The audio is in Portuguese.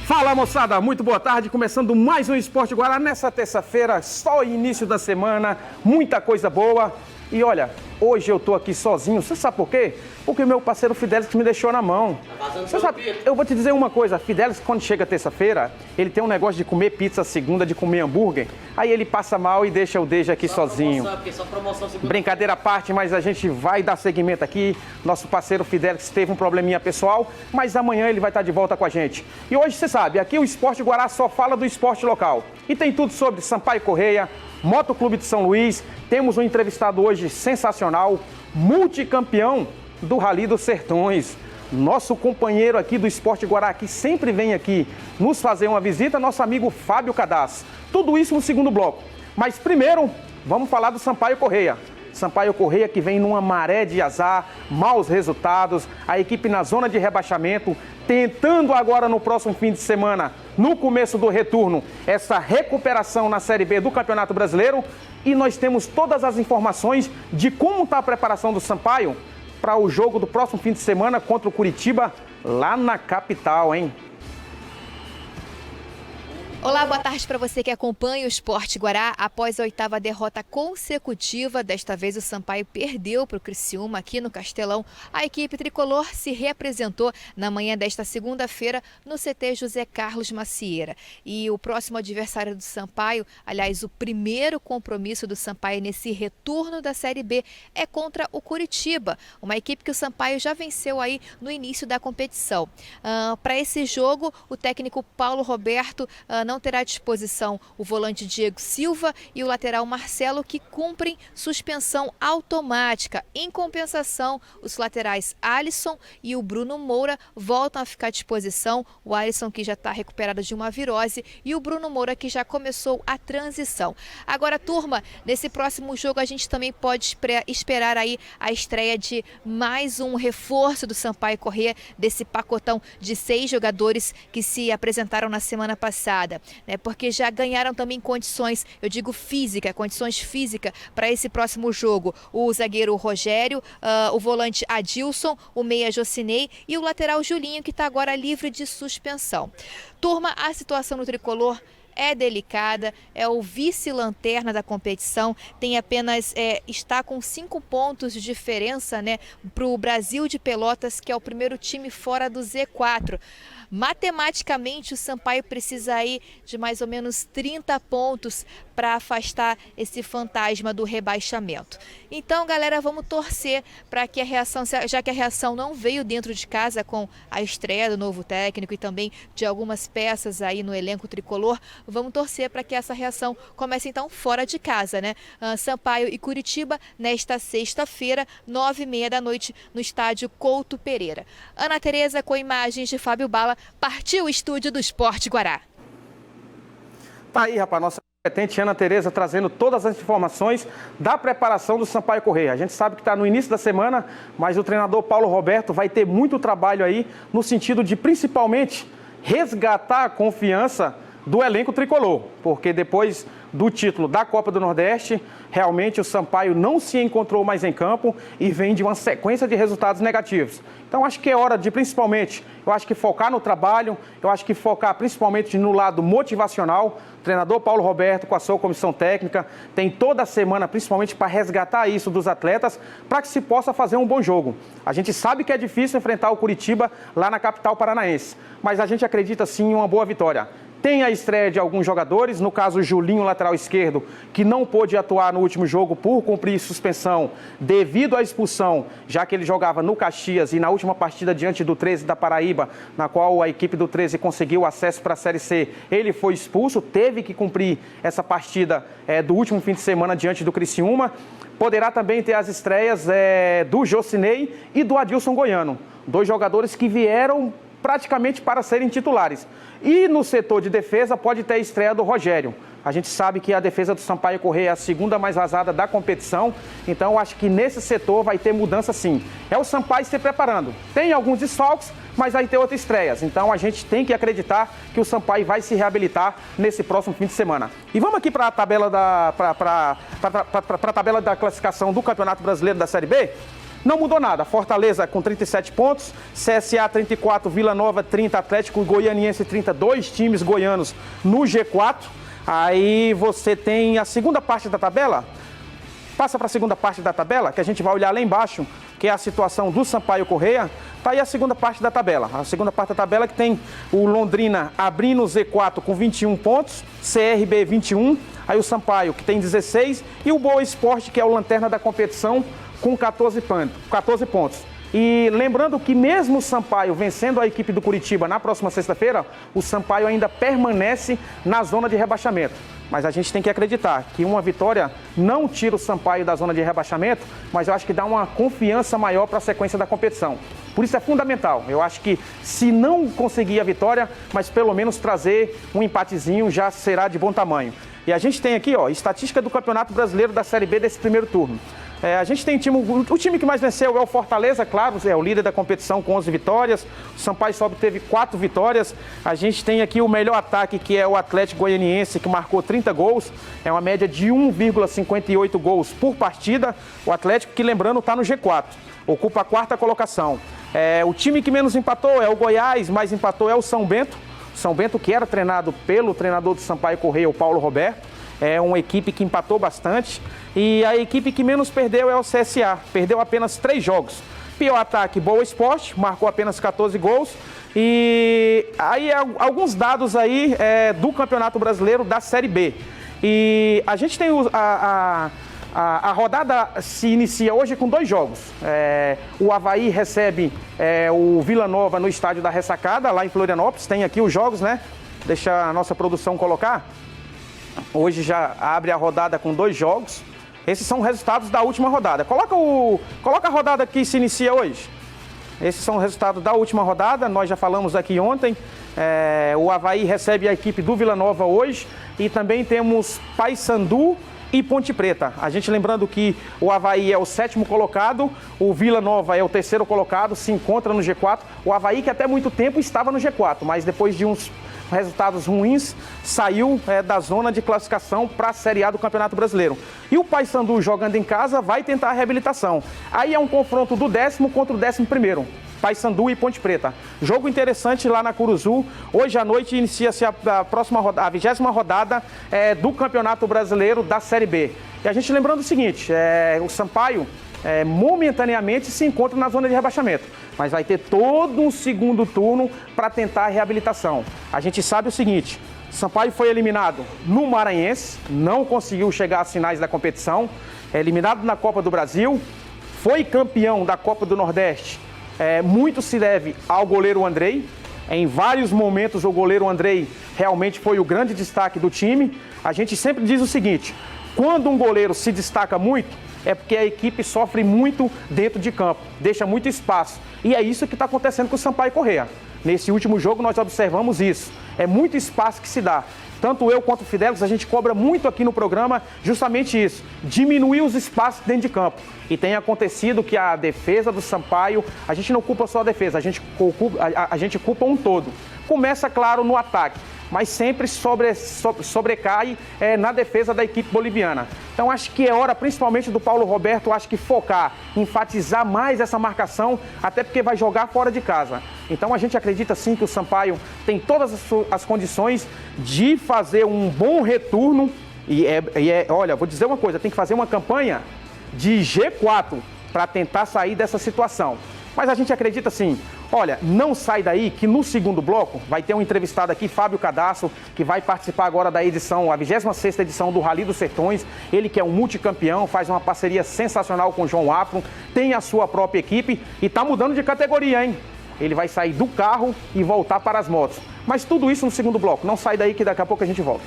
Fala, moçada, muito boa tarde, começando mais um Esporte Guará nessa terça-feira, só início da semana, muita coisa boa. E olha, hoje eu tô aqui sozinho, você sabe por quê? Porque meu parceiro Fidelis me deixou na mão. Você sabe, eu vou te dizer uma coisa, Fidelis quando chega terça-feira, ele tem um negócio de comer pizza segunda, de comer hambúrguer, aí ele passa mal e deixa o Deja aqui sozinho. Brincadeira à parte, mas a gente vai dar seguimento aqui. Nosso parceiro Fidelis teve um probleminha pessoal, mas amanhã ele vai estar de volta com a gente. E hoje, você sabe, aqui o Esporte Guará só fala do esporte local. E tem tudo sobre Sampaio Corrêa, Motoclube de São Luís. Temos um entrevistado hoje sensacional, multicampeão do Rally dos Sertões. Nosso companheiro aqui do Esporte Guará, que sempre vem aqui nos fazer uma visita, nosso amigo Fábio Cadaz. Tudo isso no segundo bloco. Mas primeiro, vamos falar do Sampaio Corrêa. Sampaio Corrêa que vem numa maré de azar, maus resultados, a equipe na zona de rebaixamento, tentando agora no próximo fim de semana, no começo do retorno, essa recuperação na Série B do Campeonato Brasileiro. E nós temos todas as informações de como está a preparação do Sampaio para o jogo do próximo fim de semana contra o Curitiba, lá na capital, hein? Olá, boa tarde para você que acompanha o Esporte Guará. Após a 8ª derrota consecutiva, desta vez o Sampaio perdeu para o Criciúma aqui no Castelão. A equipe tricolor se reapresentou na manhã desta segunda-feira no CT José Carlos Macieira. E o próximo adversário do Sampaio, aliás, o primeiro compromisso do Sampaio nesse retorno da Série B é contra o Curitiba, uma equipe que o Sampaio já venceu aí no início da competição. Para esse jogo, o técnico Paulo Roberto não terá à disposição o volante Diego Silva e o lateral Marcelo, que cumprem suspensão automática. Em compensação, os laterais Alisson e o Bruno Moura voltam a ficar à disposição. O Alisson, que já está recuperado de uma virose, e o Bruno Moura, que já começou a transição. Agora, turma, nesse próximo jogo a gente também pode esperar aí a estreia de mais um reforço do Sampaio Corrêa, desse pacotão de 6 jogadores que se apresentaram na semana passada. Porque já ganharam também condições, eu digo condições físicas para esse próximo jogo. O zagueiro Rogério, o volante Adilson, o meia Jocinei e o lateral Julinho, que está agora livre de suspensão. Turma, a situação no tricolor é delicada, é o vice-lanterna da competição, tem apenas, está com 5 pontos de diferença, para o Brasil de Pelotas, que é o primeiro time fora do Z4. Matematicamente, o Sampaio precisa aí de mais ou menos 30 pontos para afastar esse fantasma do rebaixamento. Então, galera, vamos torcer para que a reação, já que a reação não veio dentro de casa com a estreia do novo técnico e também de algumas peças aí no elenco tricolor, vamos torcer para que essa reação comece então fora de casa, Sampaio e Curitiba nesta sexta-feira, 9h30 da noite, no estádio Couto Pereira. Ana Tereza, com imagens de Fábio Bala, partiu o estúdio do Esporte Guará. Tá aí, rapaz, nossa competente Ana Tereza trazendo todas as informações da preparação do Sampaio Corrêa. A gente sabe que está no início da semana, mas o treinador Paulo Roberto vai ter muito trabalho aí no sentido de, principalmente, resgatar a confiança do elenco tricolor, porque depois do título da Copa do Nordeste, realmente o Sampaio não se encontrou mais em campo e vem de uma sequência de resultados negativos. Então acho que é hora de, principalmente, eu acho que focar no trabalho, eu acho que focar principalmente no lado motivacional. O treinador Paulo Roberto, com a sua comissão técnica, tem toda a semana, principalmente para resgatar isso dos atletas, para que se possa fazer um bom jogo. A gente sabe que é difícil enfrentar o Curitiba lá na capital paranaense, mas a gente acredita sim em uma boa vitória. Tem a estreia de alguns jogadores, no caso o Julinho, lateral esquerdo, que não pôde atuar no último jogo por cumprir suspensão devido à expulsão, já que ele jogava no Caxias e na última partida diante do 13 da Paraíba, na qual a equipe do 13 conseguiu acesso para a Série C, ele foi expulso, teve que cumprir essa partida do último fim de semana diante do Criciúma. Poderá também ter as estreias do Jocinei e do Adilson Goiano, 2 jogadores que vieram praticamente para serem titulares. E no setor de defesa pode ter a estreia do Rogério. A gente sabe que a defesa do Sampaio Corrêa é a segunda mais vazada da competição, então eu acho que nesse setor vai ter mudança sim. É o Sampaio se preparando. Tem alguns desfalques, mas vai ter outras estreias. Então a gente tem que acreditar que o Sampaio vai se reabilitar nesse próximo fim de semana. E vamos aqui para a tabela da classificação do Campeonato Brasileiro da Série B? Não mudou nada. Fortaleza com 37 pontos, CSA 34, Vila Nova 30, Atlético Goianiense 32 times goianos no G4. Aí você tem a segunda parte da tabela. Passa para a segunda parte da tabela, que a gente vai olhar lá embaixo, que é a situação do Sampaio Corrêa. Está aí a segunda parte da tabela. A segunda parte da tabela que tem o Londrina abrindo o Z4 com 21 pontos, CRB 21, aí o Sampaio que tem 16 e o Boa Esporte, que é o lanterna da competição, com 14 pontos. E lembrando que mesmo o Sampaio vencendo a equipe do Curitiba na próxima sexta-feira, o Sampaio ainda permanece na zona de rebaixamento. Mas a gente tem que acreditar que uma vitória não tira o Sampaio da zona de rebaixamento, mas eu acho que dá uma confiança maior para a sequência da competição. Por isso é fundamental. Eu acho que se não conseguir a vitória, mas pelo menos trazer um empatezinho já será de bom tamanho. E a gente tem aqui, ó, estatística do Campeonato Brasileiro da Série B desse primeiro turno. A gente tem o time que mais venceu é o Fortaleza, claro, é o líder da competição com 11 vitórias. O Sampaio só teve 4 vitórias. A gente tem aqui o melhor ataque, que é o Atlético Goianiense, que marcou 30 gols. É uma média de 1,58 gols por partida. O Atlético, que lembrando, está no G4, ocupa a 4ª colocação. O time que menos empatou é o Goiás, mais empatou é o São Bento. São Bento, que era treinado pelo treinador do Sampaio Corrêa, o Paulo Roberto. É uma equipe que empatou bastante. E a equipe que menos perdeu é o CSA. Perdeu apenas 3 jogos. Pior ataque, Boa Esporte, marcou apenas 14 gols. E aí alguns dados aí do Campeonato Brasileiro da Série B. E a gente tem a rodada se inicia hoje com 2 jogos. O Avaí recebe o Vila Nova no estádio da Ressacada, lá em Florianópolis. Tem aqui os jogos, né? Deixa a nossa produção colocar. Hoje já abre a rodada com 2 jogos. Esses são os resultados da última rodada. Coloca a rodada que se inicia hoje. Esses são os resultados da última rodada. Nós já falamos aqui ontem. O Avaí recebe a equipe do Vila Nova hoje. E também temos Paysandu e Ponte Preta. A gente lembrando que o Avaí é o 7º colocado, o Vila Nova é o 3º colocado, se encontra no G4. O Avaí que até muito tempo estava no G4, mas depois de uns resultados ruins, saiu da zona de classificação para a Série A do Campeonato Brasileiro. E o Paysandu, jogando em casa, vai tentar a reabilitação. Aí é um confronto do 10º contra o 11º. Paysandu e Ponte Preta. Jogo interessante lá na Curuzu. Hoje à noite inicia-se a 20ª rodada do Campeonato Brasileiro da Série B. E a gente lembrando o seguinte, o Sampaio momentaneamente se encontra na zona de rebaixamento, mas vai ter todo um segundo turno para tentar a reabilitação. A gente sabe o seguinte, Sampaio foi eliminado no Maranhense, não conseguiu chegar às finais da competição, eliminado na Copa do Brasil, foi campeão da Copa do Nordeste. Muito se deve ao goleiro Andrei. Em vários momentos o goleiro Andrei realmente foi o grande destaque do time. A gente sempre diz o seguinte, quando um goleiro se destaca muito, é porque a equipe sofre muito dentro de campo, deixa muito espaço. E é isso que está acontecendo com o Sampaio Corrêa. Nesse último jogo nós observamos isso. É muito espaço que se dá. Tanto eu quanto o Fidelis, a gente cobra muito aqui no programa justamente isso, diminuir os espaços dentro de campo. E tem acontecido que a defesa do Sampaio, a gente não culpa só a defesa, a gente culpa um todo. Começa, claro, no ataque, mas sempre sobrecai na defesa da equipe boliviana. Então acho que é hora, principalmente do Paulo Roberto, acho que focar, enfatizar mais essa marcação, até porque vai jogar fora de casa. Então a gente acredita sim que o Sampaio tem todas as condições de fazer um bom retorno. Olha, vou dizer uma coisa, tem que fazer uma campanha de G4 para tentar sair dessa situação. Mas a gente acredita sim. Olha, não sai daí que no segundo bloco vai ter um entrevistado aqui, Fábio Cadastro, que vai participar agora da edição, a 26ª edição do Rally dos Sertões. Ele que é um multicampeão, faz uma parceria sensacional com o João Afro, tem a sua própria equipe e tá mudando de categoria, hein? Ele vai sair do carro e voltar para as motos. Mas tudo isso no segundo bloco. Não sai daí que daqui a pouco a gente volta.